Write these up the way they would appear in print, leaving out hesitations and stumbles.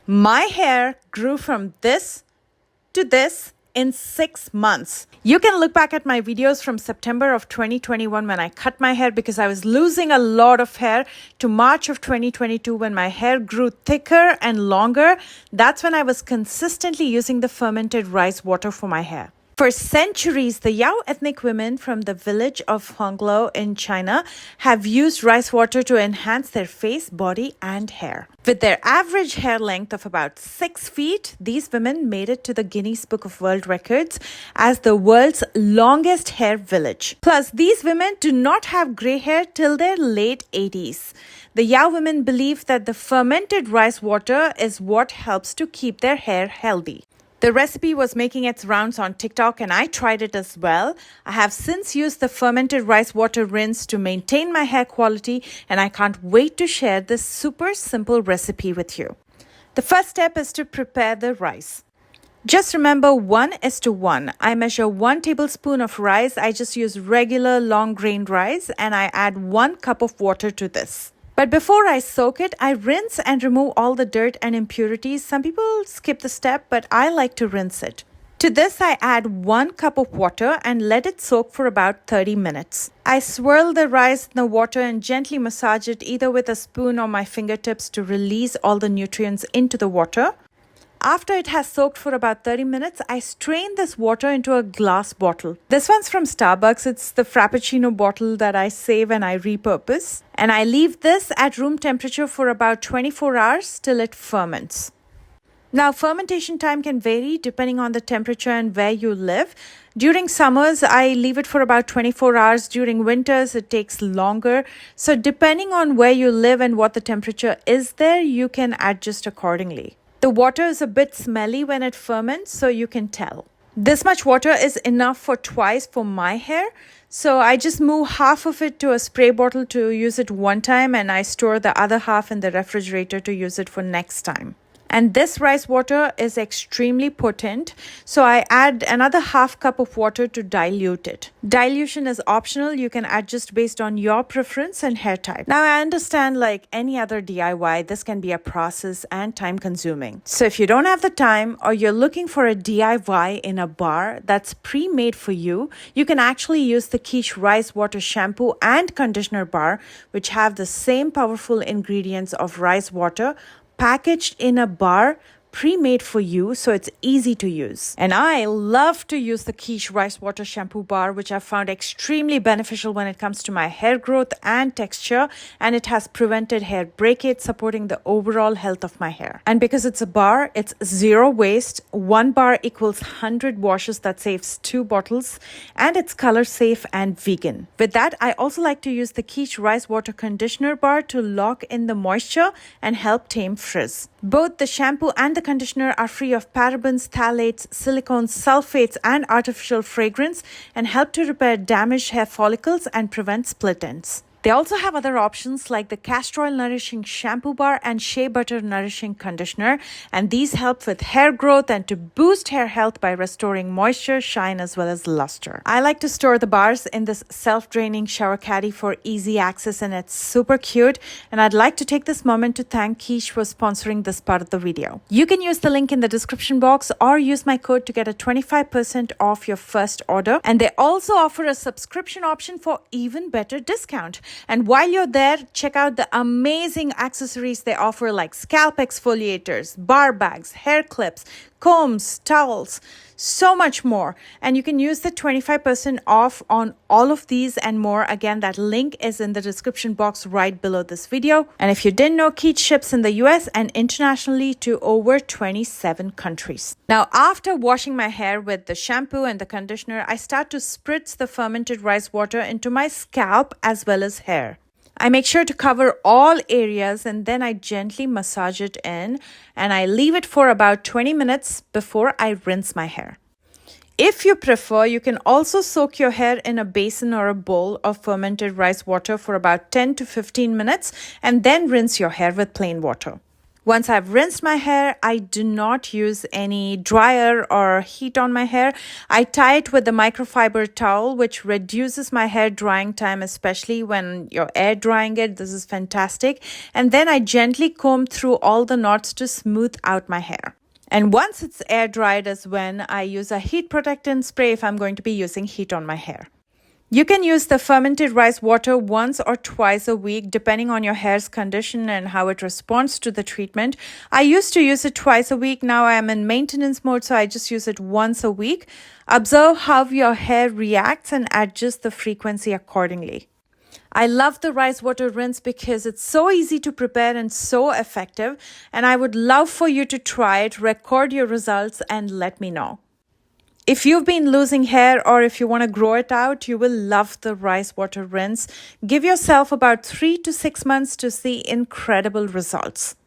My hair grew from this to this in 6 months. You can look back at my videos from September of 2021 when I cut my hair because I was losing a lot of hair to March of 2022 when my hair grew thicker and longer. That's when I was consistently using the fermented rice water for my hair. For centuries, the Yao ethnic women from the village of Honglo in China have used rice water to enhance their face, body, and hair. With their average hair length of about 6 feet, these women made it to the Guinness Book of World Records as the world's longest hair village. Plus, these women do not have gray hair till their late 80s. The Yao women believe that the fermented rice water is what helps to keep their hair healthy. The recipe was making its rounds on TikTok and I tried it as well. I have since used the fermented rice water rinse to maintain my hair quality and I can't wait to share this super simple recipe with you. The first step is to prepare the rice. Just remember 1:1. I measure 1 tablespoon of rice. I just use regular long grain rice and I add 1 cup of water to this. But before I soak it, I rinse and remove all the dirt and impurities. Some people skip the step, but I like to rinse it. To this, I add 1 cup of water and let it soak for about 30 minutes. I swirl the rice in the water and gently massage it either with a spoon or my fingertips to release all the nutrients into the water. After it has soaked for about 30 minutes, I strain this water into a glass bottle. This one's from Starbucks. It's the Frappuccino bottle that I save and I repurpose. And I leave this at room temperature for about 24 hours till it ferments. Now, fermentation time can vary depending on the temperature and where you live. During summers, I leave it for about 24 hours. During winters, it takes longer. So depending on where you live and what the temperature is there, you can adjust accordingly. The water is a bit smelly when it ferments, so you can tell. This much water is enough for twice for my hair. So I just move half of it to a spray bottle to use it one time and I store the other half in the refrigerator to use it for next time. And this rice water is extremely potent, so I add another half cup of water to dilute it. Dilution is optional. You can adjust based on your preference and hair type. Now, I understand like any other DIY, this can be a process and time consuming. So if you don't have the time or you're looking for a DIY in a bar that's pre-made for you, you can actually use the Quiche rice water shampoo and conditioner bar, which have the same powerful ingredients of rice water, packaged in a bar, pre-made for you, so it's easy to use. And I love to use the Quiche rice water shampoo bar, which I've found extremely beneficial when it comes to my hair growth and texture, and it has prevented hair breakage, supporting the overall health of my hair. And because it's a bar, it's zero waste. 1 bar equals 100 washes. That saves 2 bottles, and it's color safe and vegan. With that, I also like to use the Quiche rice water conditioner bar to lock in the moisture and help tame frizz. Both the shampoo and the conditioner are free of parabens, phthalates, silicones, sulfates, and artificial fragrance and help to repair damaged hair follicles and prevent split ends. They also have other options like the castor oil nourishing shampoo bar and shea butter nourishing conditioner, and these help with hair growth and to boost hair health by restoring moisture, shine, as well as luster. I like to store the bars in this self-draining shower caddy for easy access, and it's super cute. And I'd like to take this moment to thank Quiche for sponsoring this part of the video. You can use the link in the description box or use my code to get a 25% off your first order. And they also offer a subscription option for even better discount. And while you're there, check out the amazing accessories they offer like scalp exfoliators, bar bags, hair clips, combs, towels, so much more. And you can use the 25% off on all of these and more. Again, that link is in the description box right below this video. And if you didn't know, Quiche ships in the US and internationally to over 27 countries. Now, after washing my hair with the shampoo and the conditioner, I start to spritz the fermented rice water into my scalp as well as hair. I make sure to cover all areas and then I gently massage it in and I leave it for about 20 minutes before I rinse my hair. If you prefer, you can also soak your hair in a basin or a bowl of fermented rice water for about 10 to 15 minutes and then rinse your hair with plain water. Once I've rinsed my hair, I do not use any dryer or heat on my hair. I tie it with the microfiber towel, which reduces my hair drying time, especially when you're air drying it. This is fantastic. And then I gently comb through all the knots to smooth out my hair. And once it's air dried is when I use a heat protectant spray if I'm going to be using heat on my hair. You can use the fermented rice water once or twice a week, depending on your hair's condition and how it responds to the treatment. I used to use it twice a week. Now I am in maintenance mode, so I just use it once a week. Observe how your hair reacts and adjust the frequency accordingly. I love the rice water rinse because it's so easy to prepare and so effective. And I would love for you to try it, record your results, and let me know. If you've been losing hair or if you want to grow it out, you will love the rice water rinse. Give yourself about 3 to 6 months to see incredible results.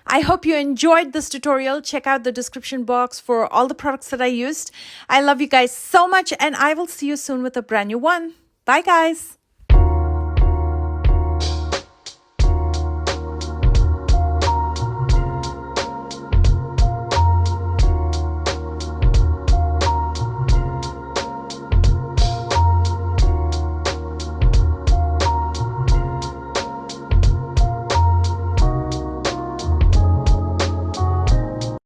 I hope you enjoyed this tutorial. Check out the description box for all the products that I used. I love you guys so much, and I will see you soon with a brand new one. Bye guys.